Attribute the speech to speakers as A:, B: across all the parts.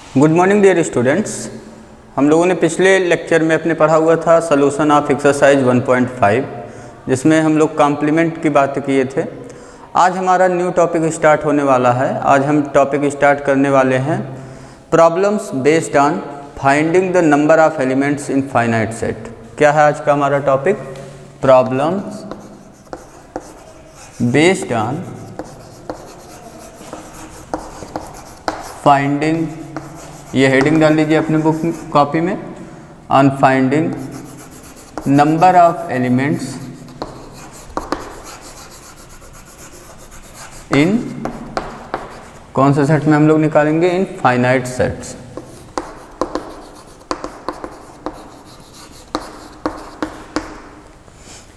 A: Good morning dear students. हम लोगों ने पिछले लेक्चर में अपने पढ़ा हुआ था सॉल्यूशन ऑफ एक्सरसाइज 1.5, जिसमें हम लोग कॉम्प्लीमेंट की बात किए थे। आज हमारा न्यू टॉपिक स्टार्ट होने वाला है। आज हम टॉपिक स्टार्ट करने वाले हैं problems based on finding the number of elements in finite set. क्या है आज का हमारा topic? Problems based on finding, ये हेडिंग डाल लीजिए अपने बुक कॉपी में, on finding number of elements इन, कौन से सेट में हम लोग निकालेंगे? इन फाइनाइट सेट्स।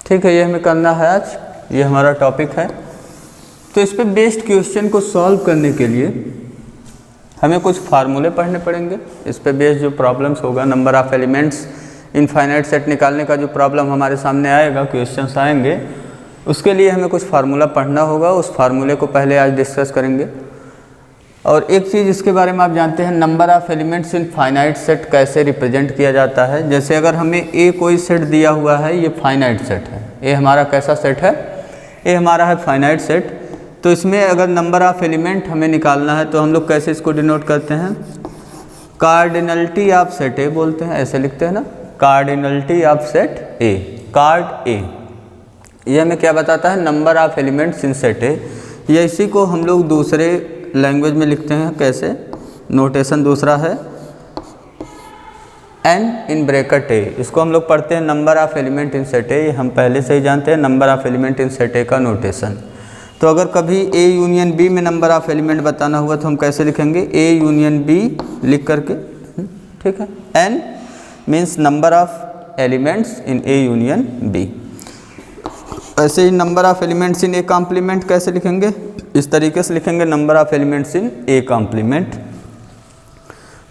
A: ठीक है, ये हमें करना है आज, ये हमारा टॉपिक है। तो इस पे बेस्ड क्वेश्चन को सॉल्व करने के लिए हमें कुछ फार्मूले पढ़ने पड़ेंगे। इस पे बेस्ड जो प्रॉब्लम्स होगा, number of elements in finite set निकालने का जो प्रॉब्लम हमारे सामने आएगा, क्वेश्चंस आएंगे, उसके लिए हमें कुछ फार्मूला पढ़ना होगा। उस फार्मूले को पहले आज डिस्कस करेंगे। और एक चीज़ इसके बारे में आप जानते हैं, number of elements in finite set कैसे रिप्रेजेंट किया जाता है। जैसे अगर हमें ए कोई सेट दिया हुआ है, ये फाइनाइट सेट है, ए हमारा कैसा सेट है? ए हमारा है फाइनाइट सेट। तो इसमें अगर नंबर ऑफ एलिमेंट हमें निकालना है तो हम लोग कैसे इसको डिनोट करते हैं? कार्डिनलिटी ऑफ सेट ए बोलते हैं, ऐसे लिखते हैं ना, cardinality of set A, card A. ये हमें क्या बताता है? Number of elements in set A. ये इसी को हम लोग दूसरे लैंग्वेज में लिखते हैं, कैसे? नोटेशन दूसरा है एन इन ब्रैकेट ए। इसको हम लोग पढ़ते हैं number of element in set ए। हम पहले से ही जानते हैं number of element in set ए का नोटेशन। तो अगर कभी ए यूनियन बी में नंबर ऑफ एलिमेंट बताना हुआ तो हम कैसे लिखेंगे? ए यूनियन बी लिख करके, ठीक है। N means number of elements in A union B. ऐसे ही number of elements in A complement कैसे लिखेंगे? इस तरीके से लिखेंगे, number of elements in A complement.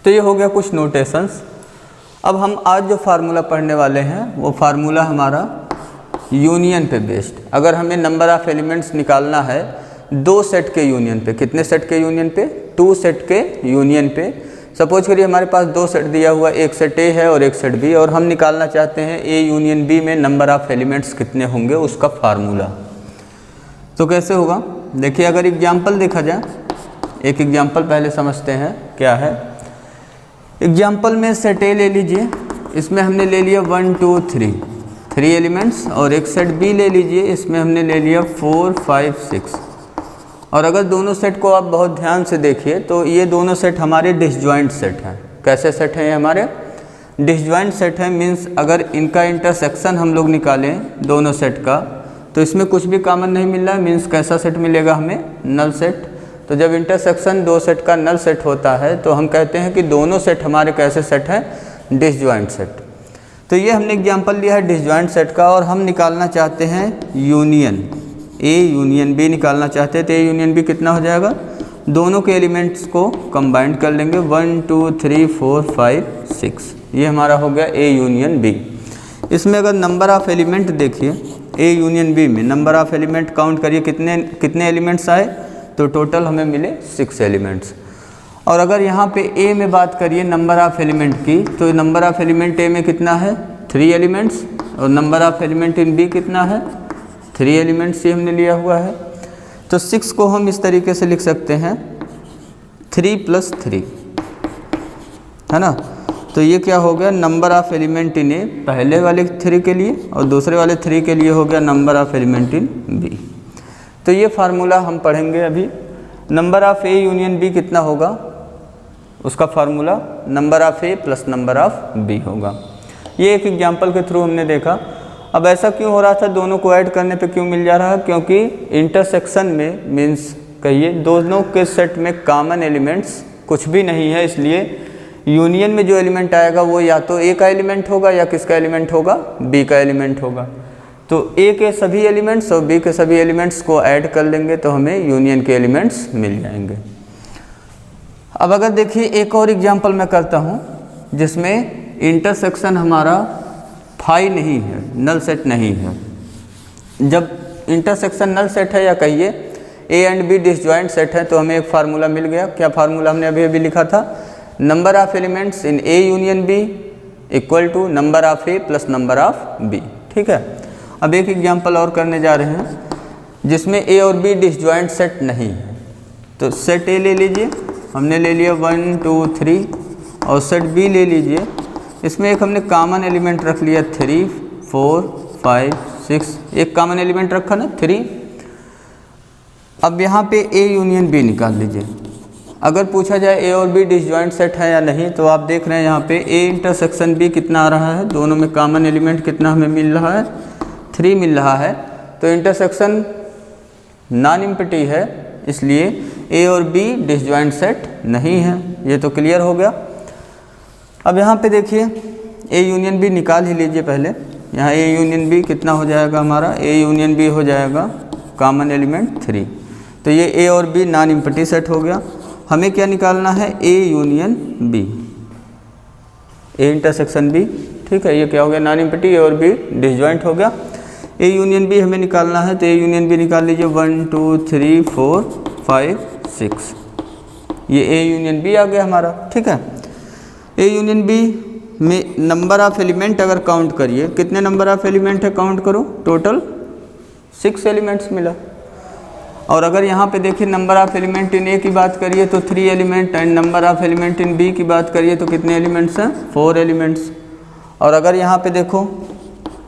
A: तो ये हो गया कुछ नोटेशंस। अब हम आज जो फार्मूला पढ़ने वाले हैं वो फार्मूला हमारा यूनियन पे बेस्ड। अगर हमें नंबर ऑफ एलिमेंट्स निकालना है दो सेट के यूनियन पे, कितने सेट के यूनियन पे? 2 सेट के यूनियन पे। सपोज करिए हमारे पास 2 सेट दिया हुआ, एक सेट ए है और एक सेट बी, और हम निकालना चाहते हैं ए यूनियन बी में नंबर ऑफ एलिमेंट्स कितने होंगे, उसका फार्मूला। तो कैसे होगा? देखिए, अगर एग्जाम्पल देखा जाए, एक एग्जाम्पल पहले समझते हैं क्या है। एग्जाम्पल में सेट ए ले लीजिए, इसमें हमने ले लिया 1 2 3 एलिमेंट्स, और एक सेट बी ले लीजिए, इसमें हमने ले लिया 4 5 6। और अगर दोनों सेट को आप बहुत ध्यान से देखिए तो ये दोनों सेट हमारे डिसजॉइंट सेट हैं। कैसे सेट हैं ये हमारे? डिसजॉइंट सेट हैं। मीन्स अगर इनका इंटरसेक्शन हम लोग निकालें दोनों सेट का, तो इसमें कुछ भी कॉमन नहीं मिल रहा है। मीन्स कैसा सेट मिलेगा हमें? Null set. तो जब इंटरसेक्शन दो सेट का नल सेट होता है तो हम कहते हैं कि दोनों सेट हमारे कैसे सेट हैं? Disjoint set. तो ये हमने एग्जाम्पल लिया है डिसजॉइंट सेट का, और हम निकालना चाहते हैं यूनियन, ए यूनियन बी निकालना चाहते हैं। तो ए यूनियन बी कितना हो जाएगा? दोनों के एलिमेंट्स को कंबाइंड कर लेंगे, 1 2 3 4 5 6। ये हमारा हो गया ए यूनियन बी। इसमें अगर नंबर ऑफ एलिमेंट देखिए, ए यूनियन बी में नंबर ऑफ एलिमेंट काउंट करिए, कितने एलिमेंट्स आए? तो टोटल हमें मिले 6 एलिमेंट्स। और अगर यहाँ पे ए में बात करिए नंबर ऑफ एलिमेंट की, तो नंबर ऑफ एलिमेंट ए में कितना है? 3 एलिमेंट्स। और number of element in B कितना है? 3 एलिमेंट्स ये हमने लिया हुआ है। तो 6 को हम इस तरीके से लिख सकते हैं 3 + 3, है ना। तो ये क्या हो गया? नंबर ऑफ एलिमेंट इन ए पहले वाले 3 के लिए, और दूसरे वाले 3 के लिए हो गया number of element in B. तो ये फार्मूला हम पढ़ेंगे अभी। Number of A union B कितना होगा? उसका formula number of A plus number of B होगा। ये एक एग्जाम्पल के थ्रू हमने देखा। अब ऐसा क्यों हो रहा था? दोनों को ऐड करने पे क्यों मिल जा रहा है? क्योंकि इंटरसेक्शन में, मीन्स कहिए दोनों के सेट में कॉमन एलिमेंट्स कुछ भी नहीं है, इसलिए यूनियन में जो एलिमेंट आएगा वो या तो ए का एलिमेंट होगा या किसका एलिमेंट होगा? बी का एलिमेंट होगा। तो ए के सभी एलिमेंट्स और बी के सभी एलिमेंट्स को ऐड कर लेंगे तो हमें यूनियन के एलिमेंट्स मिल जाएंगे। अब अगर देखिए एक और एग्जांपल मैं करता हूँ जिसमें इंटरसेक्शन हमारा फाई नहीं है, नल सेट नहीं है। जब इंटरसेक्शन नल सेट है या कहिए A and B disjoint set है तो हमें एक फार्मूला मिल गया। क्या फार्मूला हमने अभी अभी लिखा था? Number of elements in A union B equal to number of A plus number of B. ठीक है, अब एक एग्जांपल और करने जा रहे हैं जिसमें ए और बी डिसजॉइंट सेट नहीं है। तो सेट ए ले लीजिए, हमने ले लिया 1 2 3, और सेट बी ले लीजिए, इसमें एक हमने कॉमन एलिमेंट रख लिया 3 4 5 6, एक कॉमन एलिमेंट रखा ना 3। अब यहाँ पे ए यूनियन बी निकाल लीजिए। अगर पूछा जाए ए और बी डिसजॉइंट सेट है या नहीं, तो आप देख रहे हैं यहाँ पे ए इंटरसेक्शन बी कितना आ रहा है, दोनों में कॉमन एलिमेंट कितना हमें मिल रहा है, 3 मिल रहा है। तो इंटरसेक्शन नॉन एम्प्टी है, इसलिए ए और बी डिसजॉइंट सेट नहीं है। ये तो क्लियर हो गया। अब यहाँ पे देखिए ए यूनियन बी निकाल ही लीजिए पहले। यहाँ ए यूनियन बी कितना हो जाएगा हमारा, ए यूनियन बी हो जाएगा कॉमन एलिमेंट 3। तो ये ए और बी नॉन एम्प्टी सेट हो गया। हमें क्या निकालना है, A union B, A intersection B. ठीक है, ये क्या हो गया, नॉन एम्प्टी, ए और बी डिसजॉइंट हो गया। ए यूनियन बी हमें निकालना है, तो ए यूनियन बी निकाल लीजिए 1 2 3 4 5 6, ये ए यूनियन बी आ गया हमारा। ठीक है, ए यूनियन बी में नंबर ऑफ एलिमेंट अगर काउंट करिए, कितने नंबर ऑफ एलिमेंट है काउंट करो, टोटल 6 एलिमेंट्स मिला। और अगर यहाँ पे देखिए number of element in A की बात करिए तो 3 element, and number of element in B की बात करिए तो कितने एलिमेंट्स हैं, 4 एलिमेंट्स। और अगर यहाँ पे देखो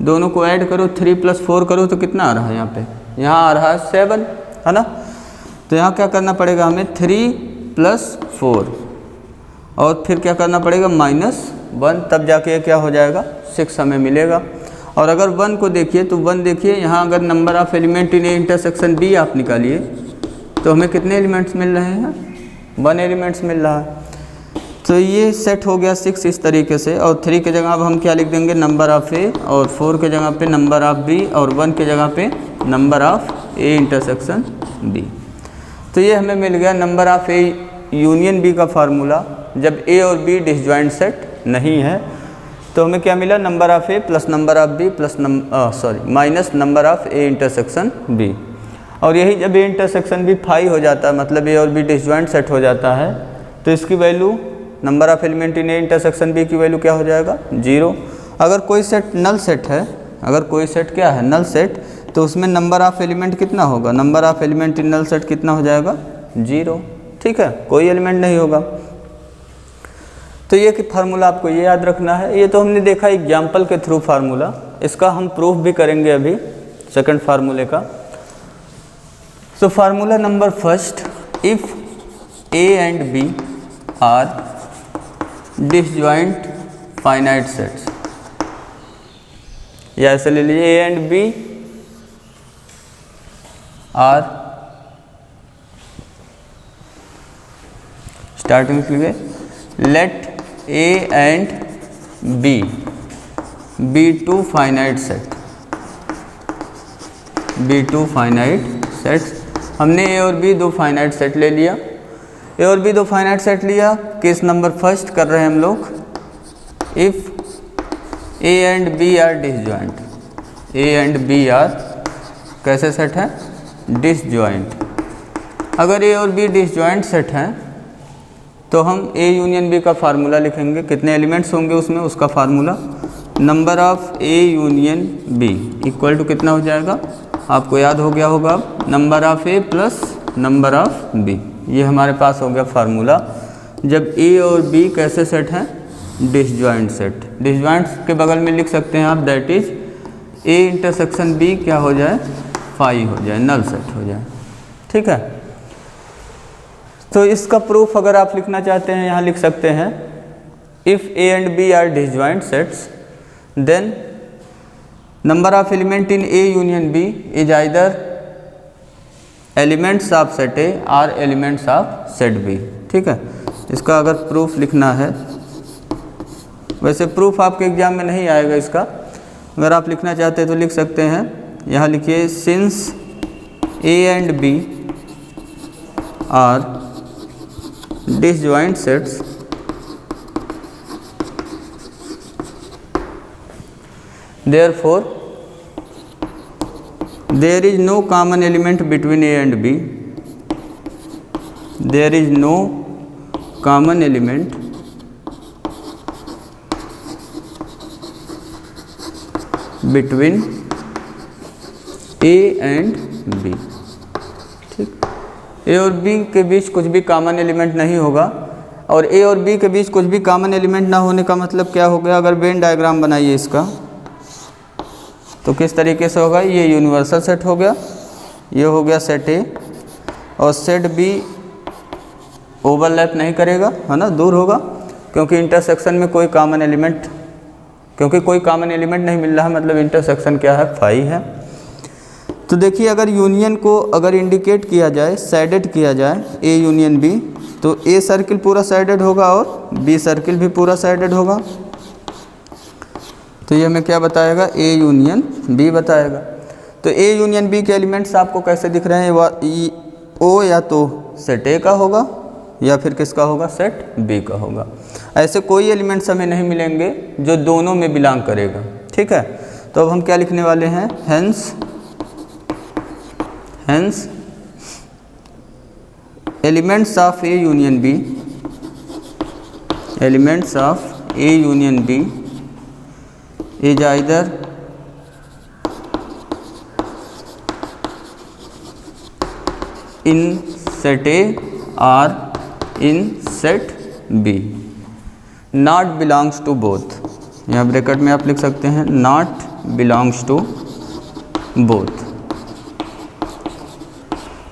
A: दोनों को ऐड करो, 3 + 4 करो तो कितना आ रहा है, यहाँ पे यहाँ आ रहा है 7, है ना। तो यहाँ क्या करना पड़ेगा हमें, 3 + 4, और फिर क्या करना पड़ेगा -1, तब जाके क्या हो जाएगा, 6 हमें मिलेगा। और अगर 1 को देखिए तो 1 देखिए यहाँ अगर number of element in A intersection B आप निकालिए तो हमें कितने एलिमेंट्स मिल रहे हैं, 1 एलिमेंट्स मिल रहा है। तो ये सेट हो गया 6 इस तरीके से। और 3 के जगह अब हम क्या लिख देंगे, नंबर ऑफ ए, और 4 के जगह पे नंबर ऑफ बी, और 1 के जगह पे number of A intersection B. तो ये हमें मिल गया number of A union B का फार्मूला जब ए और बी डिसजॉइंट सेट नहीं है। तो हमें क्या मिला, number of A plus number of B plus minus number of A intersection B. और यही जब ए इंटरसेक्शन बी 5 हो जाता है, मतलब ए और बी डिसजॉइंट सेट हो जाता है, तो इसकी value number of element in A intersection B की वैल्यू क्या हो जाएगा, 0। अगर कोई सेट नल सेट है, अगर कोई सेट क्या है, नल सेट, तो उसमें नंबर ऑफ एलिमेंट कितना होगा, number of element in null set कितना हो जाएगा, 0। ठीक है, कोई एलिमेंट नहीं होगा। तो ये कि फार्मूला आपको ये याद रखना है। ये तो हमने देखा एग्जाम्पल के थ्रू फार्मूला, इसका हम प्रूफ भी करेंगे अभी सेकंड फार्मूले का। So formula number first, if A and B are disjoint finite sets, या ऐसे ले लीजिए, A and B are, starting के लिए let A and B be two finite set, be two finite sets। हमने A और B 2 फाइनाइट सेट ले लिया, A और B 2 फाइनाइट सेट लिया। केस नंबर फर्स्ट कर रहे हैं हम लोग, if A and B are disjoint, A and B are कैसे सेट है, डिसजॉइंट। अगर A और B डिसजॉइंट सेट हैं तो हम ए यूनियन बी का फार्मूला लिखेंगे, कितने एलिमेंट्स होंगे उसमें, उसका formula number of A union B equal to कितना हो जाएगा, आपको याद हो गया होगा, number of A plus number of B. ये हमारे पास हो गया फार्मूला जब ए और बी कैसे सेट हैं, डिसजॉइंट सेट। डिसजॉइंट के बगल में लिख सकते हैं आप, that is A intersection B क्या हो जाए, 5 हो जाए, नल सेट हो जाए। ठीक है, तो इसका प्रूफ अगर आप लिखना चाहते हैं यहाँ लिख सकते हैं, if A and B are disjoint sets then number of element in A union B is either elements of set A or elements of set B. ठीक है, इसका अगर प्रूफ लिखना है, वैसे प्रूफ आपके एग्जाम में नहीं आएगा इसका, अगर आप लिखना चाहते हैं तो लिख सकते हैं, यहाँ लिखिए, since A and B are disjoint sets therefore there is no common element between A and B, there is no common element between A and B. ठीक, ए और बी के बीच कुछ भी कॉमन एलिमेंट नहीं होगा, और ए और बी के बीच कुछ भी कॉमन एलिमेंट ना होने का मतलब क्या हो गया? अगर वेन डायग्राम बनाइए इसका तो किस तरीके से होगा? ये यूनिवर्सल सेट हो गया, ये हो गया सेट ए, और सेट बी ओवरलैप नहीं करेगा, है ना, दूर होगा, क्योंकि इंटरसेक्शन में कोई कॉमन एलिमेंट, क्योंकि कोई कॉमन एलिमेंट नहीं मिल रहा है, मतलब इंटरसेक्शन क्या है? फाई है। तो देखिए, अगर यूनियन को अगर इंडिकेट किया जाए, साइडेड किया जाए, ए यूनियन बी, तो ए सर्किल पूरा साइडेड होगा और बी सर्किल भी पूरा साइडेड होगा। तो ये हमें क्या बताएगा? ए यूनियन बी बताएगा। तो ए यूनियन बी के एलिमेंट्स आपको कैसे दिख रहे हैं? ओ या तो सेट ए का होगा या फिर किसका होगा? सेट बी का होगा। ऐसे कोई एलिमेंट्स हमें नहीं मिलेंगे जो दोनों में बिलोंग करेगा। ठीक है, तो अब हम क्या लिखने वाले हैं? Hence elements of A union B, elements of A union B is either in set A और in set B, not belongs to both. यहाँ ब्रैकेट में आप लिख सकते हैं नॉट बिलोंग्स टू बोथ।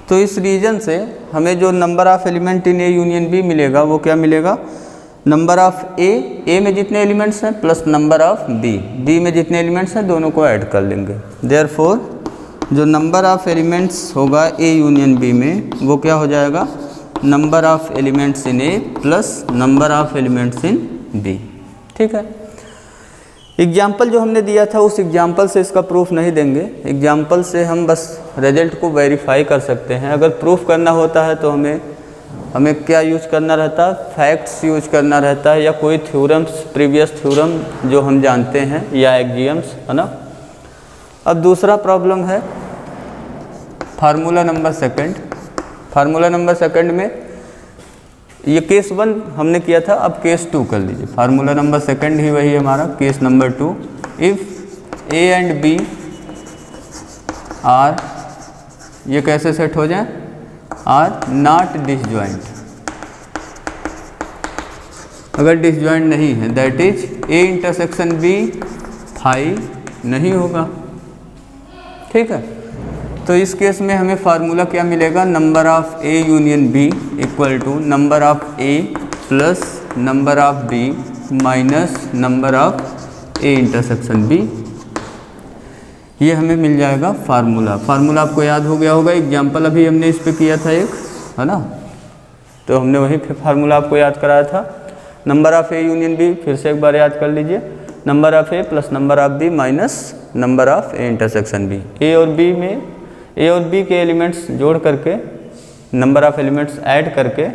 A: तो इस रीजन से हमें जो number of element in A union B मिलेगा वो क्या मिलेगा? नंबर ऑफ ए में जितने एलिमेंट्स हैं प्लस नंबर ऑफ बी में जितने एलिमेंट्स हैं, दोनों को ऐड कर लेंगे। देयरफॉर जो नंबर ऑफ एलिमेंट्स होगा ए यूनियन बी में वो क्या हो जाएगा? Number of elements in A plus number of elements in B. ठीक है, एग्जाम्पल जो हमने दिया था उस एग्जाम्पल से इसका प्रूफ नहीं देंगे। एग्जाम्पल से हम बस रिजल्ट को वेरीफाई कर सकते हैं। अगर प्रूफ करना होता है तो हमें क्या यूज करना रहता है? फैक्ट्स यूज करना रहता है, या कोई थ्योरम्स, प्रीवियस थ्योरम जो हम जानते हैं, या एक्सियम्स, है ना। अब दूसरा प्रॉब्लम है formula number second. Formula number second में ये केस 1 हमने किया था, अब केस 2 कर लीजिए। फार्मूला नंबर सेकंड ही वही है हमारा, case number 2। If A and B are, ये कैसे सेट हो जाए? Are not disjoint. अगर डिसजॉइंट नहीं है, that is A intersection B phi नहीं होगा। ठीक है, तो इस केस में हमें फार्मूला क्या मिलेगा? Number of A union B equal to number of A plus number of B minus number of A intersection B. ये हमें मिल जाएगा फार्मूला। फार्मूला आपको याद हो गया होगा, एग्जाम्पल अभी हमने इस पे किया था एक, है ना, तो हमने वही फार्मूला आपको याद कराया था। Number of A union B फिर से एक बार याद कर लीजिए, number of A plus number of B minus number of A intersection B. A और बी में ए और बी के एलिमेंट्स जोड़ करके, नंबर ऑफ एलिमेंट्स ऐड करके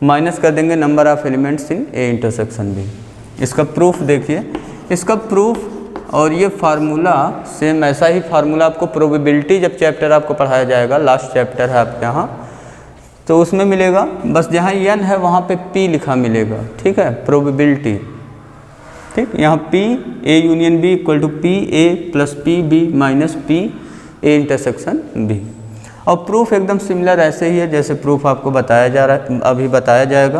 A: माइनस कर देंगे number of elements in A intersection B. इसका प्रूफ देखिए, इसका प्रूफ और ये फार्मूला सेम ऐसा ही फार्मूला आपको प्रोबेबिलिटी जब चैप्टर आपको पढ़ाया जाएगा, लास्ट चैप्टर है आपके यहाँ, तो उसमें मिलेगा। बस जहाँ n है वहाँ पे p लिखा मिलेगा। ठीक है, प्रोबेबिलिटी। ठीक, यहाँ p a union b equal to p a plus p b minus p a intersection b। और प्रूफ एकदम सिमिलर ऐसे ही है जैसे प्रूफ आपको बताया जा रहा है, अभी बताया जाएगा।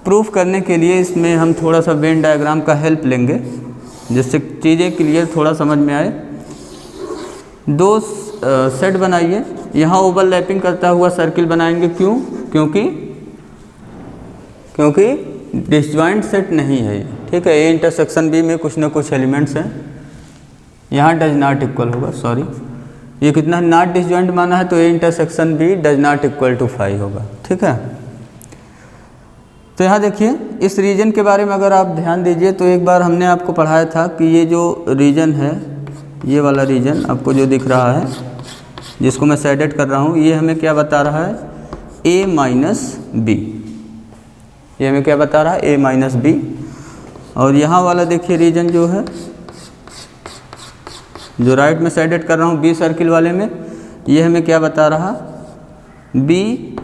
A: प्रूफ करने के लिए इसमें हम थोड़ा सा वेन डायग्राम का हेल्प लेंगे जिससे चीज़ें क्लियर थोड़ा समझ में आए। दो सेट बनाइए, यहाँ ओवरलैपिंग करता हुआ सर्किल बनाएंगे। क्यों? क्योंकि डिसजॉइंट सेट नहीं है ये। ठीक है, ए इंटरसेक्शन बी में कुछ ना कुछ एलिमेंट्स हैं, यहाँ डज नॉट इक्वल होगा, सॉरी ये कितना नॉट डिसजॉइंट माना है, तो A intersection B does not equal to 5 होगा। ठीक है, तो यहाँ देखिए इस रीजन के बारे में अगर आप ध्यान दीजिए तो एक बार हमने आपको पढ़ाया था कि ये जो रीजन है, ये वाला रीजन आपको जो दिख रहा है जिसको मैं शेडेड कर रहा हूँ, ये हमें क्या बता रहा है? a minus B. ये हमें क्या बता रहा है? a minus B. और यहाँ वाला देखिए रीजन जो है, जो राइट में शेडेड कर रहा हूँ बी सर्किल वाले में, ये हमें क्या बता रहा? b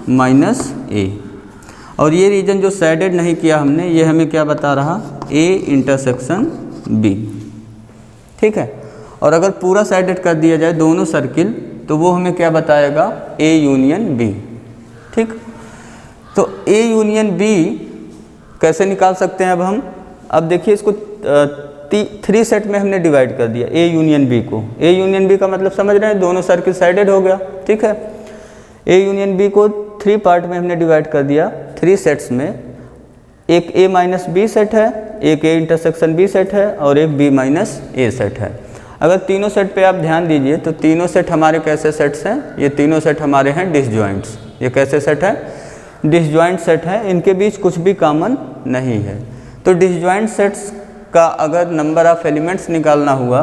A: माइनस ए। और ये रीजन जो शेडेड नहीं किया हमने, ये हमें क्या बता रहा? a intersection b। ठीक है, और अगर पूरा साइडेड कर दिया जाए दोनों सर्किल तो वो हमें क्या बताएगा, ए यूनियन बी। ठीक, तो ए यूनियन बी कैसे निकाल सकते हैं अब देखिए इसको 3 सेट में हमने डिवाइड कर दिया ए यूनियन बी को। ए यूनियन बी का मतलब समझ रहे हैं, दोनों सर्किल साइडेड हो गया। ठीक है, ए यूनियन बी को 3 पार्ट में हमने डिवाइड कर दिया 3 सेट्स में। एक ए माइनस बी सेट है, एक ए इंटरसेक्शन बी सेट है और एक बी माइनस ए सेट है। अगर तीनों सेट पे आप ध्यान दीजिए तो तीनों सेट हमारे कैसे सेट्स हैं, ये तीनों सेट हमारे हैं डिसजॉइंट्स। ये कैसे सेट है, डिसजॉइंट सेट है, इनके बीच कुछ भी कॉमन नहीं है। तो डिसजॉइंट सेट्स का अगर नंबर ऑफ एलिमेंट्स निकालना हुआ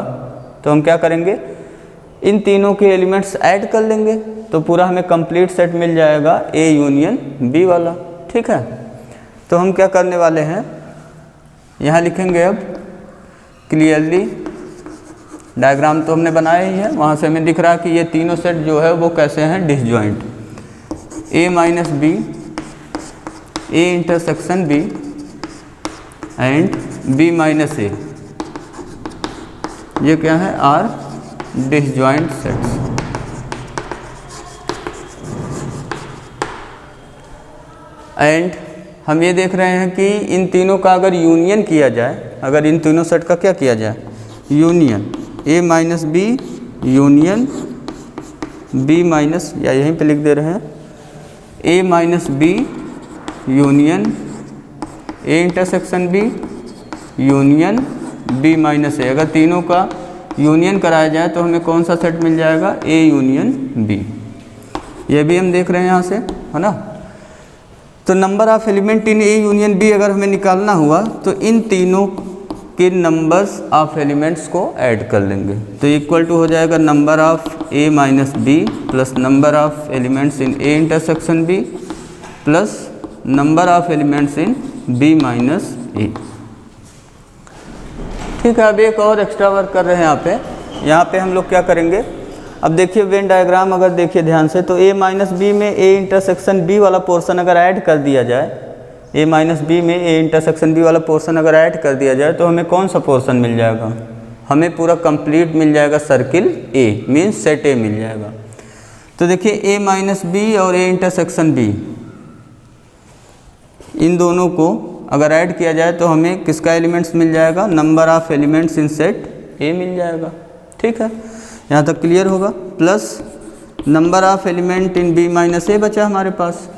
A: तो हम क्या करेंगे, इन तीनों के एलिमेंट्स ऐड कर लेंगे तो पूरा हमें कंप्लीट सेट मिल जाएगा ए यूनियन बी वाला। ठीक है, तो हम क्या करने वाले हैं, यहाँ लिखेंगे अब क्लियरली, डायग्राम तो हमने बनाया ही है, वहाँ से हमें दिख रहा है कि ये तीनों सेट जो है वो कैसे हैं, disjoint. A minus B, A intersection B and B minus A, ये क्या है, आर डिसजॉइंट सेट्स। एंड हम ये देख रहे हैं कि इन तीनों का अगर यूनियन किया जाए, अगर इन तीनों सेट का क्या किया जाए, union, A minus B union B minus, या यहीं पे लिख दे रहे हैं A minus B union A intersection B union B minus A. अगर तीनों का यूनियन कराया जाए तो हमें कौन सा सेट मिल जाएगा, ए यूनियन बी। ये भी हम देख रहे हैं यहाँ से, है ना। तो number of element in A union B अगर हमें निकालना हुआ तो इन तीनों के नंबर्स ऑफ एलिमेंट्स को ऐड कर लेंगे, तो इक्वल टू हो जाएगा number of A minus B plus number of elements in A intersection B plus number of elements in B minus A. ठीक है, अब एक और एक्स्ट्रा वर्क कर रहे हैं यहाँ पे हम लोग क्या करेंगे, अब देखिए वेन डायग्राम अगर देखिए ध्यान से, तो ए माइनस बी में ए इंटरसेक्शन बी वाला पोर्शन अगर ऐड कर दिया जाए, ए माइनस बी में ए इंटरसेक्शन बी वाला पोर्शन अगर ऐड कर दिया जाए तो हमें कौन सा पोर्शन मिल जाएगा, हमें पूरा कंप्लीट मिल जाएगा circle A, means set A मिल जाएगा। तो देखिए ए माइनस बी और ए इंटरसेक्शन बी, इन दोनों को अगर ऐड किया जाए तो हमें किसका एलिमेंट्स मिल जाएगा, number of elements in set A मिल जाएगा। ठीक है, यहाँ तक क्लियर होगा। Plus number of element in B minus A बचा हमारे पास।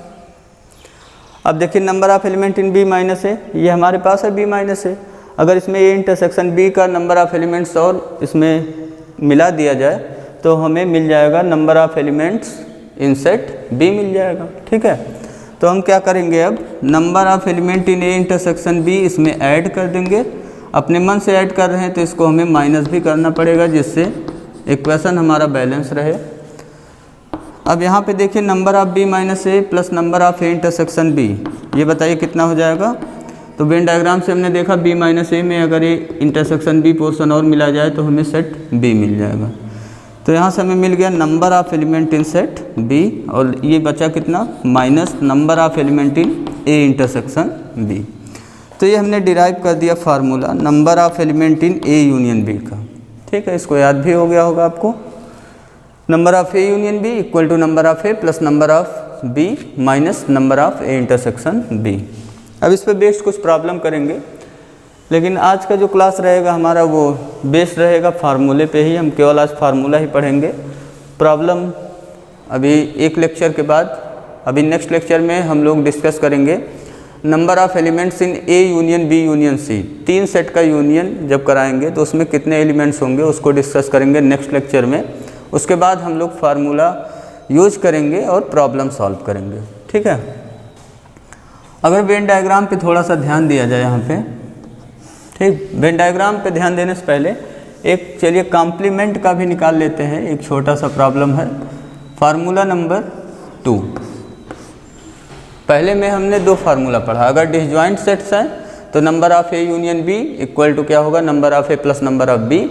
A: अब देखिए number of element in B minus A, ये हमारे पास है बी माइनस ए। अगर इसमें ए इंटरसेक्शन बी का नंबर ऑफ एलिमेंट्स और इसमें मिला दिया जाए तो हमें मिल जाएगा number of elements in set B मिल जाएगा। ठीक है, तो हम क्या करेंगे, अब number of element in A intersection B इसमें ऐड कर देंगे। अपने मन से ऐड कर रहे हैं तो इसको हमें माइनस भी करना पड़ेगा जिससे इक्वेशन हमारा बैलेंस रहे। अब यहाँ पे देखिए number of B minus A plus number of A intersection B, ये बताइए कितना हो जाएगा। तो वेन डायग्राम से हमने देखा बी माइनस ए में अगर ए इंटरसेक्शन बी पोर्शन और मिला जाए तो हमें सेट बी मिल जाएगा। तो यहाँ से हमें मिल गया number of element in set B, और ये बचा कितना, minus number of element in A intersection B. तो ये हमने डिराइव कर दिया formula number of element in A union B का। ठीक है, इसको याद भी हो गया होगा आपको, number of A union B equal to number of A plus number of B minus number of A intersection B. अब इस पर बेस्ड कुछ प्रॉब्लम करेंगे, लेकिन आज का जो क्लास रहेगा हमारा वो बेस्ड रहेगा फार्मूले पे ही। हम केवल आज फार्मूला ही पढ़ेंगे, प्रॉब्लम अभी एक लेक्चर के बाद, अभी नेक्स्ट लेक्चर में हम लोग डिस्कस करेंगे number of elements in A union B union C. 3 set का यूनियन जब कराएंगे तो उसमें कितने एलिमेंट्स होंगे उसको डिस्कस करेंगे नेक्स्ट लेक्चर में। उसके बाद हम लोग फार्मूला यूज करेंगे और प्रॉब्लम सॉल्व करेंगे। ठीक है, अगर वेन डायग्राम पे थोड़ा सा ध्यान दिया जाए यहाँ पे, ठीक, वेन डायग्राम पे ध्यान देने से पहले एक चलिए कॉम्प्लीमेंट का भी निकाल लेते हैं। एक छोटा सा प्रॉब्लम है, फार्मूला नंबर 2। पहले में हमने 2 फार्मूला पढ़ा, अगर डिसजॉइंट सेट्स हैं तो number of A union B equal to क्या होगा, number of A plus number of B,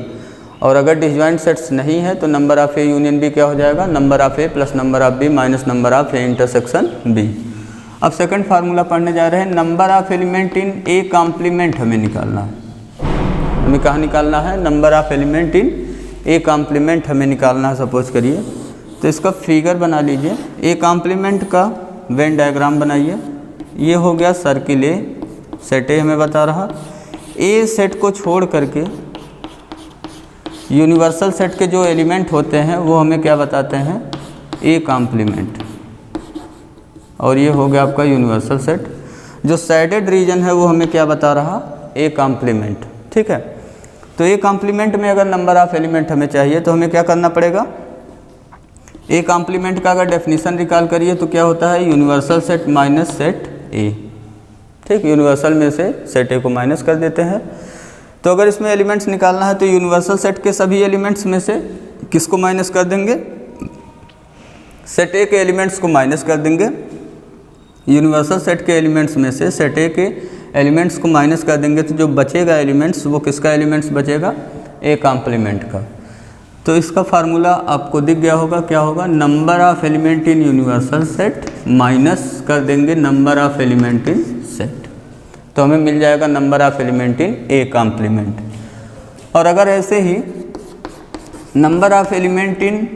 A: और अगर डिसजॉइंट सेट्स नहीं है तो number of A union B क्या हो जाएगा, number of A plus number of B minus number of A intersection B. अब सेकंड फार्मूला पढ़ने जा रहे हैं, number of element in A complement हमें निकालना है। हमें कहाँ निकालना है, number of element in A complement हमें निकालना है सपोज करिए, तो इसका फिगर बना लीजिए। ए कॉम्प्लीमेंट का वेन डायग्राम बनाइए। ये हो गया सर्किल ए, सेट ए हमें बता रहा। ए सेट को छोड़ करके यूनिवर्सल सेट के जो एलिमेंट होते हैं वो हमें क्या बताते हैं, ए कॉम्प्लीमेंट। और ये हो गया आपका यूनिवर्सल सेट। जो सैडेड रीजन है वो हमें क्या बता रहा, ए कॉम्प्लीमेंट। ठीक है, तो ए कॉम्प्लीमेंट में अगर नंबर ऑफ एलिमेंट हमें चाहिए तो हमें क्या करना पड़ेगा, ए कॉम्प्लीमेंट का अगर डेफिनेशन रिकॉल करिए तो क्या होता है, यूनिवर्सल सेट माइनस सेट ए। ठीक, यूनिवर्सल में से सेट ए को माइनस कर देते हैं। तो अगर इसमें एलिमेंट्स निकालना है तो यूनिवर्सल सेट के सभी एलिमेंट्स में से किसको माइनस कर देंगे, सेट ए के एलिमेंट्स को माइनस कर देंगे। यूनिवर्सल सेट के एलिमेंट्स में से सेट ए के एलिमेंट्स को माइनस कर देंगे तो जो बचेगा एलिमेंट्स वो किसका एलिमेंट्स बचेगा, ए कॉम्प्लीमेंट का। तो इसका फार्मूला आपको दिख गया होगा, क्या होगा, number of element in universal set minus कर देंगे number of element in set, तो हमें मिल जाएगा number of element in A complement. और अगर ऐसे ही number of element in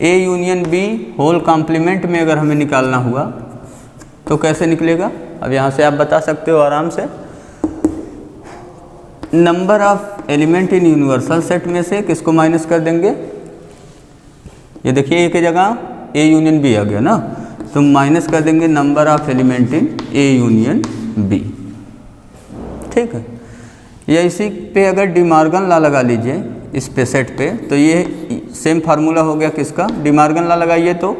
A: A union B whole complement में अगर हमें निकालना हुआ तो कैसे निकलेगा, अब यहाँ से आप बता सकते हो आराम से। Number of element in universal set में से किसको माइनस कर देंगे, ये देखिए ए की जगह ए यूनियन बी आ गया ना, तो माइनस कर देंगे number of element in A union B. ठीक है, या इसी पे अगर डिमार्गन लॉ लगा लीजिए इस पे सेट पे, तो ये सेम फार्मूला हो गया किसका, डिमार्गन लॉ लगाइए तो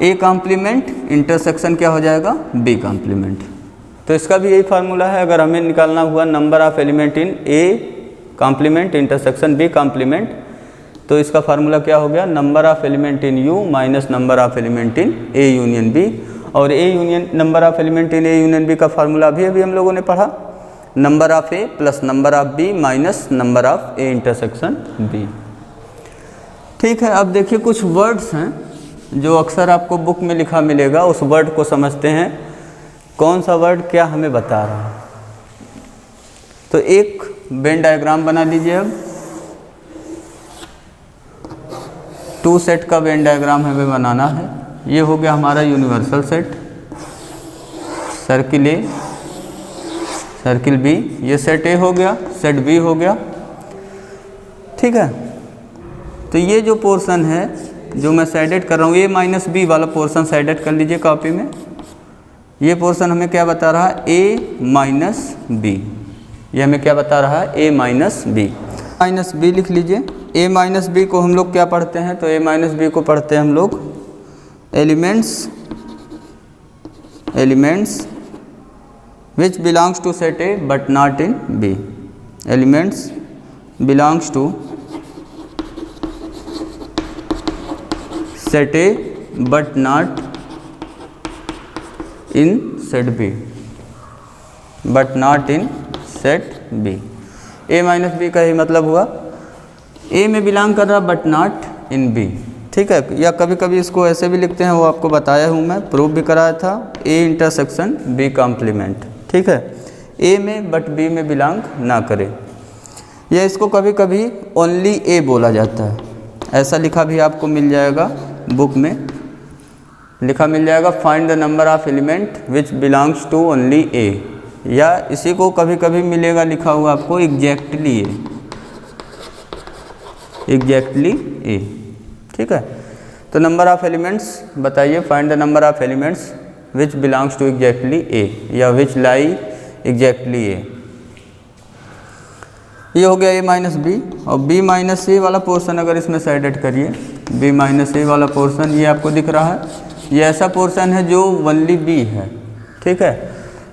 A: ए कॉम्प्लीमेंट इंटरसेक्शन क्या हो जाएगा, बी कॉम्प्लीमेंट। तो इसका भी यही फार्मूला है। अगर हमें निकालना हुआ number of element in A complement intersection B complement, तो इसका फार्मूला क्या हो गया, number of element in U minus number of element in A union B. और A union number of element in A union B का formula अभी हम लोगों ने पढ़ा, number of A plus number of B minus number of A intersection B. ठीक है, अब देखिए कुछ वर्ड्स हैं जो अक्सर आपको बुक में लिखा मिलेगा, उस वर्ड को समझते हैं कौन सा वर्ड क्या हमें बता रहा है। तो एक वेन डायग्राम बना लीजिए। अब टू सेट का वेन डायग्राम हमें बनाना है। ये हो गया हमारा universal set, circle A circle B, ये सेट ए हो गया, सेट बी हो गया। ठीक है, तो ये जो पोर्शन है जो मैं साइडेड कर रहा हूँ, ए माइनस बी वाला पोर्शन साइडेड कर लीजिए कॉपी में। ये पोर्शन हमें क्या बता रहा है, ए माइनस बी, ये हमें क्या बता रहा है, ए माइनस बी। माइनस बी लिख लीजिए। ए माइनस बी को हम लोग क्या पढ़ते हैं, तो ए माइनस बी को पढ़ते हैं हम लोग elements which belongs to set A but not in B, elements belongs to set A but not in set B, but not in set B। A minus B का ही मतलब हुआ A में बिलोंग कर रहा बट नॉट इन B। ठीक है, या कभी कभी इसको ऐसे भी लिखते हैं, वो आपको बताया हूँ मैं, प्रूफ भी कराया था, A इंटरसेक्शन B कॉम्प्लीमेंट। ठीक है, ए में बट बी में बिलोंग ना करे, या इसको कभी कभी ओनली ए बोला जाता है, ऐसा लिखा भी आपको मिल जाएगा बुक में, लिखा मिल जाएगा find the number of element which belongs to only A, या इसी को कभी कभी मिलेगा लिखा हुआ आपको एग्जैक्टली ए। ठीक है, तो नंबर ऑफ एलिमेंट्स बताइए, find the number of elements which belongs to exactly A या विच लाई एग्जैक्टली ए। ये हो गया ए माइनस बी। और बी माइनस ए वाला पोर्शन अगर इसमें साइडेड करिए, बी माइनस ए वाला पोर्शन ये आपको दिख रहा है, ये ऐसा पोर्शन है जो ओनली बी है। ठीक है,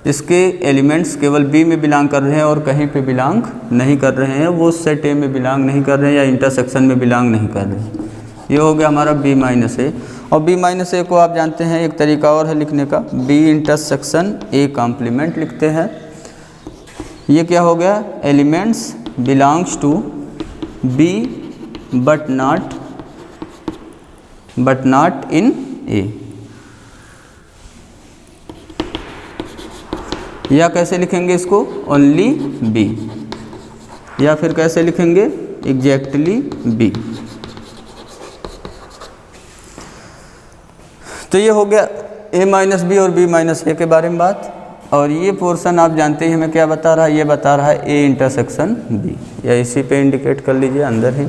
A: इसके एलिमेंट्स केवल बी में बिलोंग कर रहे हैं और कहीं पे बिलोंग नहीं कर रहे हैं, वो सेट ए में बिलोंग नहीं कर रहे हैं या इंटरसेक्शन में बिलोंग नहीं कर रहे हैं। ये हो गया हमारा बी माइनस ए। और बी माइनस ए को आप जानते हैं एक तरीका और है लिखने का, बी इंटरसेक्शन ए कॉम्प्लीमेंट लिखते हैं। ये क्या हो गया, elements belongs to B but not in A. या कैसे लिखेंगे इसको, ओनली बी, या फिर कैसे लिखेंगे एग्जैक्टली बी। तो ये हो गया a माइनस बी और b माइनस ए के बारे में बात। और ये पोर्शन आप जानते ही हमें क्या बता रहा है, ये बता रहा है a इंटरसेक्शन b, या इसी पे इंडिकेट कर लीजिए अंदर ही।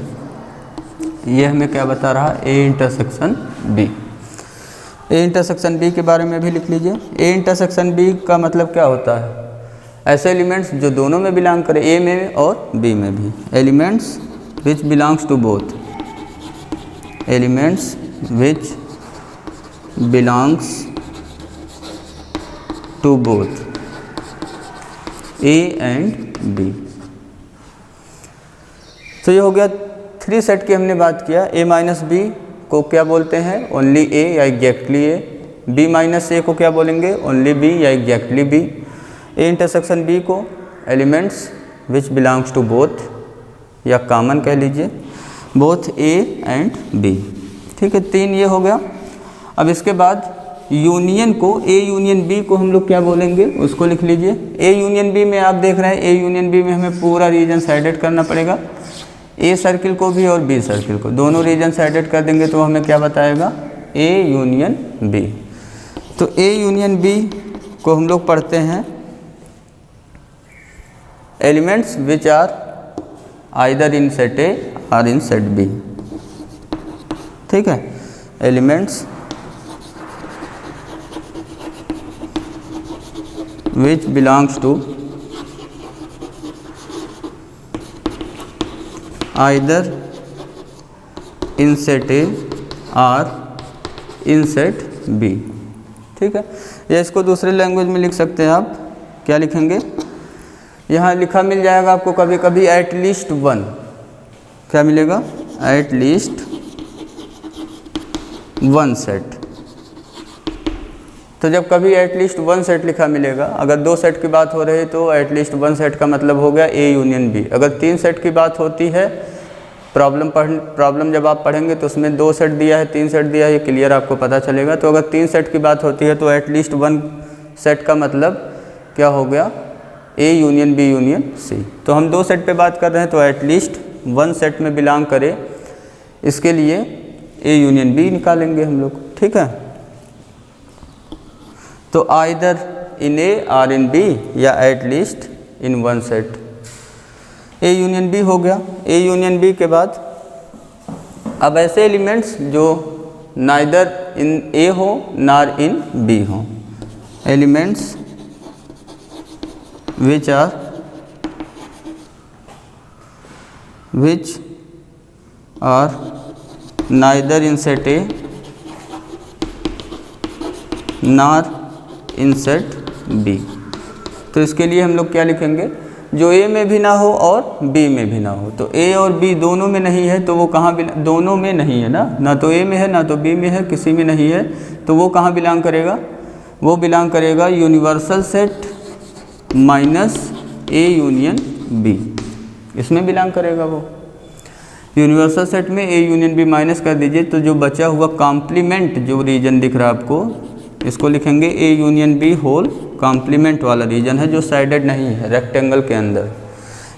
A: ये हमें क्या बता रहा है, a intersection b। a intersection b के बारे में भी लिख लीजिए। a इंटरसेक्शन b का मतलब क्या होता है, ऐसे एलिमेंट्स जो दोनों में बिलोंग करें, a में और b में भी, elements which belongs to both, elements which belongs to both A and B। तो ये हो गया 3 सेट की हमने बात किया। A माइनस बी को क्या बोलते हैं, ओनली A या exactly A। B minus A को क्या बोलेंगे, ओनली B या exactly B। A intersection B को elements which belongs to both, या कॉमन कह लीजिए, बोथ A एंड B। ठीक है, 3 ये हो गया। अब इसके बाद यूनियन को, A यूनियन B को हम लोग क्या बोलेंगे, उसको लिख लीजिए। A यूनियन B में आप देख रहे हैं, A यूनियन B में हमें पूरा रीजन साइडेड करना पड़ेगा, A सर्किल को भी और B सर्किल को, दोनों रीजन साइडेड कर देंगे तो हमें क्या बताएगा, A यूनियन B। तो A यूनियन B को हम लोग पढ़ते हैं elements which are either in set A और इन सेट B। ठीक है, elements which belongs to either in set A or in set B। ठीक है, या इसको दूसरे लैंग्वेज में लिख सकते हैं आप, क्या लिखेंगे, यहाँ लिखा मिल जाएगा आपको कभी कभी एट लीस्ट 1, क्या मिलेगा, एट लीस्ट 1 सेट। तो जब कभी एटलीस्ट 1 सेट लिखा मिलेगा, अगर 2 सेट की बात हो रही है तो एटलीस्ट 1 सेट का मतलब हो गया A यूनियन B। अगर 3 सेट की बात होती है, प्रॉब्लम जब आप पढ़ेंगे तो उसमें 2 सेट दिया है, 3 सेट दिया है, ये क्लियर आपको पता चलेगा। तो अगर 3 सेट की बात होती है तो एटलीस्ट 1 सेट का मतलब क्या हो गया, A union B union C। तो हम 2 सेट पे बात कर रहे हैं तो एटलीस्ट 1 सेट में बिलोंग करे, इसके लिए A यूनियन B निकालेंगे हम लोग। ठीक है, तो आइदर इन A और इन B, या at least in 1 set. A union B हो गया। A यूनियन B के बाद अब ऐसे एलिमेंट्स जो नाइदर इन A हो नार इन B हो, elements which are neither in set A nor in set B। तो इसके लिए हम लोग क्या लिखेंगे, जो A में भी ना हो और B में भी ना हो। तो A और B दोनों में नहीं है तो वो कहाँ, दोनों में नहीं है ना तो A में है ना तो B में है, किसी में नहीं है, तो वो कहाँ बिलोंग करेगा, वो बिलोंग करेगा universal set minus A union B, इसमें बिलोंग करेगा वो। यूनिवर्सल सेट में A यूनियन B माइनस कर दीजिए, तो जो बचा हुआ कॉम्प्लीमेंट जो रीजन दिख रहा है आपको, इसको लिखेंगे A union B whole complement वाला रीजन है जो साइडेड नहीं है रेक्टेंगल के अंदर।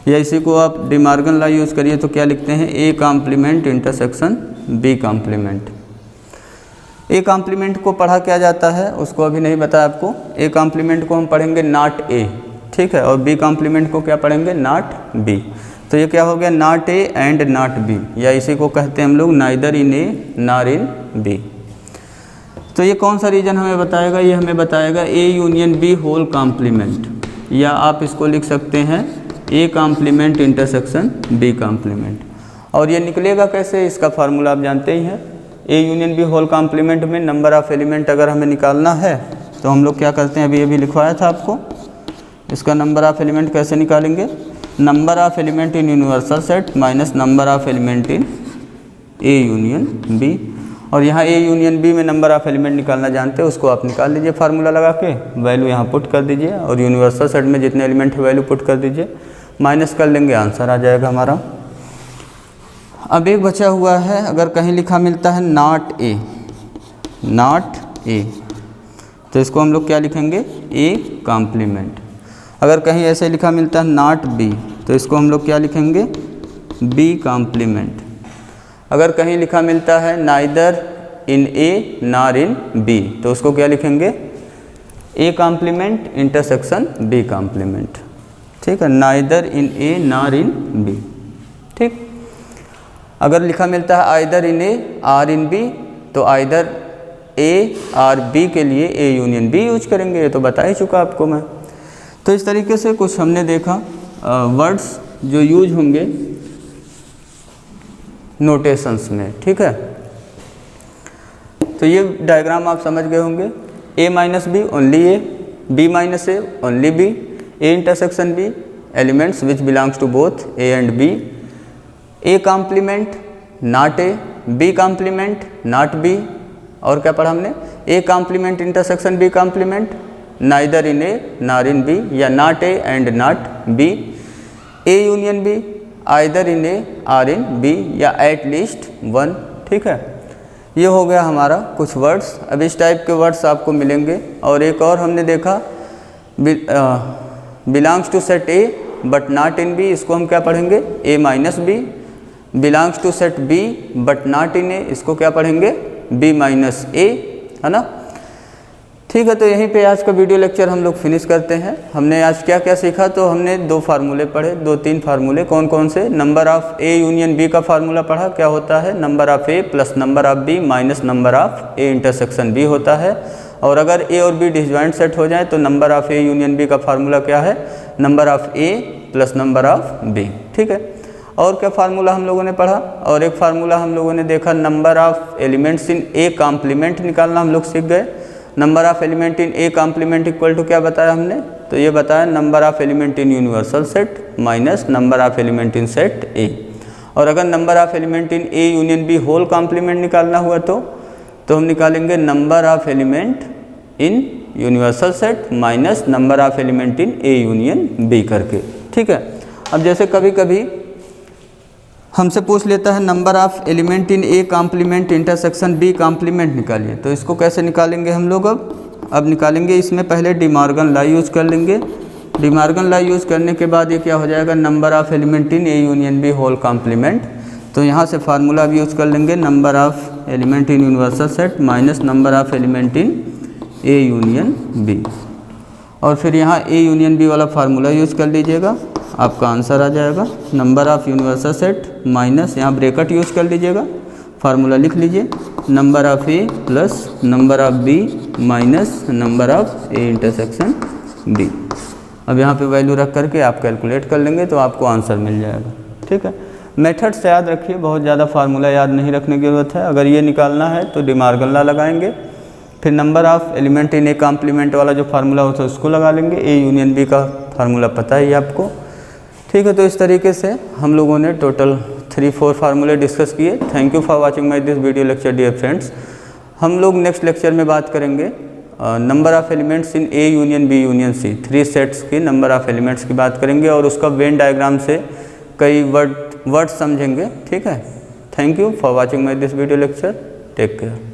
A: या इसी को आप डिमार्गन लॉ यूज़ करिए तो क्या लिखते हैं, A complement intersection B complement. A complement को पढ़ा क्या जाता है उसको अभी नहीं बताया आपको। A कॉम्प्लीमेंट को हम पढ़ेंगे नॉट A, ठीक है, और B कॉम्प्लीमेंट को क्या पढ़ेंगे, नॉट B। तो ये क्या हो गया, not A and not B, या इसी को कहते हैं हम लोग neither in A nor in B। तो ये कौन सा रीजन हमें बताएगा, ये हमें बताएगा A union B whole complement, या आप इसको लिख सकते हैं A complement intersection B complement. और ये निकलेगा कैसे, इसका फार्मूला आप जानते ही हैं। A union B whole complement में नंबर ऑफ़ एलिमेंट अगर हमें निकालना है तो हम लोग क्या करते हैं, अभी लिखवाया था आपको, इसका नंबर ऑफ़ एलिमेंट कैसे निकालेंगे, number of element in universal set minus number of element in A union B। और यहाँ A यूनियन B में नंबर ऑफ़ एलिमेंट निकालना जानते हैं, उसको आप निकाल लीजिए फार्मूला लगा के, वैल्यू यहाँ पुट कर दीजिए, और यूनिवर्सल सेट में जितने एलिमेंट है वैल्यू पुट कर दीजिए, माइनस कर लेंगे, आंसर आ जाएगा हमारा। अब एक बचा हुआ है, अगर कहीं लिखा मिलता है नॉट A, तो इसको हम लोग क्या लिखेंगे, A कॉम्प्लीमेंट। अगर कहीं ऐसे लिखा मिलता है नॉट B, तो इसको हम लोग क्या लिखेंगे, बी कॉम्प्लीमेंट। अगर कहीं लिखा मिलता है neither in A nor in B, तो उसको क्या लिखेंगे, A complement intersection B complement. ठीक है, neither in A nor in B. ठीक, अगर लिखा मिलता है either in A or in B, तो आइदर ए आर बी के लिए ए यूनियन बी यूज करेंगे, ये तो बता ही चुका आपको मैं। तो इस तरीके से कुछ हमने देखा वर्ड्स जो यूज होंगे नोटेशंस में। ठीक है, तो ये डायग्राम आप समझ गए होंगे। A minus B only A, B minus A only B, A intersection B elements which belongs to both A and B, A complement not A, B complement not B, और क्या पढ़ा हमने, A complement intersection B complement, neither in A nor in B या not A and not B, A union B either in A or in B या at least one. ठीक है, ये हो गया हमारा कुछ वर्ड्स। अब इस टाइप के वर्ड्स आपको मिलेंगे। और एक और हमने देखा belongs to set A but not in B, इसको हम क्या पढ़ेंगे, A minus B. Belongs to set B but not in A, इसको क्या पढ़ेंगे, बी माइनस ए, है ना। ठीक है, तो यहीं पे आज का वीडियो लेक्चर हम लोग फिनिश करते हैं। हमने आज क्या क्या सीखा, तो हमने 2 फार्मूले पढ़े, 2-3 फार्मूले। कौन कौन से, number of A union B का फार्मूला पढ़ा, क्या होता है, number of A plus number of B minus number of A intersection B होता है। और अगर ए और बी डिसजॉइंट सेट हो जाए तो number of A union B का फार्मूला क्या है, number of A plus number of B. ठीक है, और क्या फार्मूला हम लोगों ने पढ़ा, और एक फार्मूला हम लोगों ने देखा, number of elements in A complement निकालना हम लोग सीख गए। Number of element in A complement equal to क्या बताया हमने, तो ये बताया number of element in universal set minus number of element in set A. और अगर number of element in A union B whole complement निकालना हुआ तो हम निकालेंगे number of element in universal set minus number of element in A union B करके। ठीक है, अब जैसे कभी कभी हमसे पूछ लेता है number of element in A complement intersection B complement निकालिए, तो इसको कैसे निकालेंगे हम लोग। अब निकालेंगे, इसमें पहले डिमॉर्गन लॉ यूज कर लेंगे। डिमॉर्गन लॉ यूज करने के बाद ये क्या हो जाएगा, number of element in A union B whole complement. तो यहाँ से फार्मूला भी यूज कर लेंगे, number of element in universal set minus number of element in A union B. और फिर यहाँ ए यूनियन बी वाला फार्मूला यूज कर लीजिएगा, आपका आंसर आ जाएगा number of universal set minus, यहाँ ब्रैकेट यूज कर लीजिएगा, फार्मूला लिख लीजिए, number of A plus number of B minus number of A intersection B. अब यहाँ पे वैल्यू रख करके आप कैलकुलेट कर लेंगे तो आपको आंसर मिल जाएगा। ठीक है, मेथड से याद रखिए, बहुत ज़्यादा फार्मूला याद नहीं रखने की ज़रूरत है। अगर ये निकालना है तो डिमॉर्गन लॉ लगाएंगे, फिर number of element in A complement वाला जो फार्मूला होता है उसको लगा लेंगे, ए यूनियन बी का फार्मूला पता ही आपको। ठीक है, तो इस तरीके से हम लोगों ने टोटल 3-4 फार्मूले डिस्कस किए। Thank you for watching my this video lecture dear friends. हम लोग नेक्स्ट लेक्चर में बात करेंगे number of elements in A union B union C, 3 sets की नंबर ऑफ एलिमेंट्स की बात करेंगे और उसका वेन डायग्राम से कई वर्ड समझेंगे। ठीक है, thank you for watching my this video lecture, take care.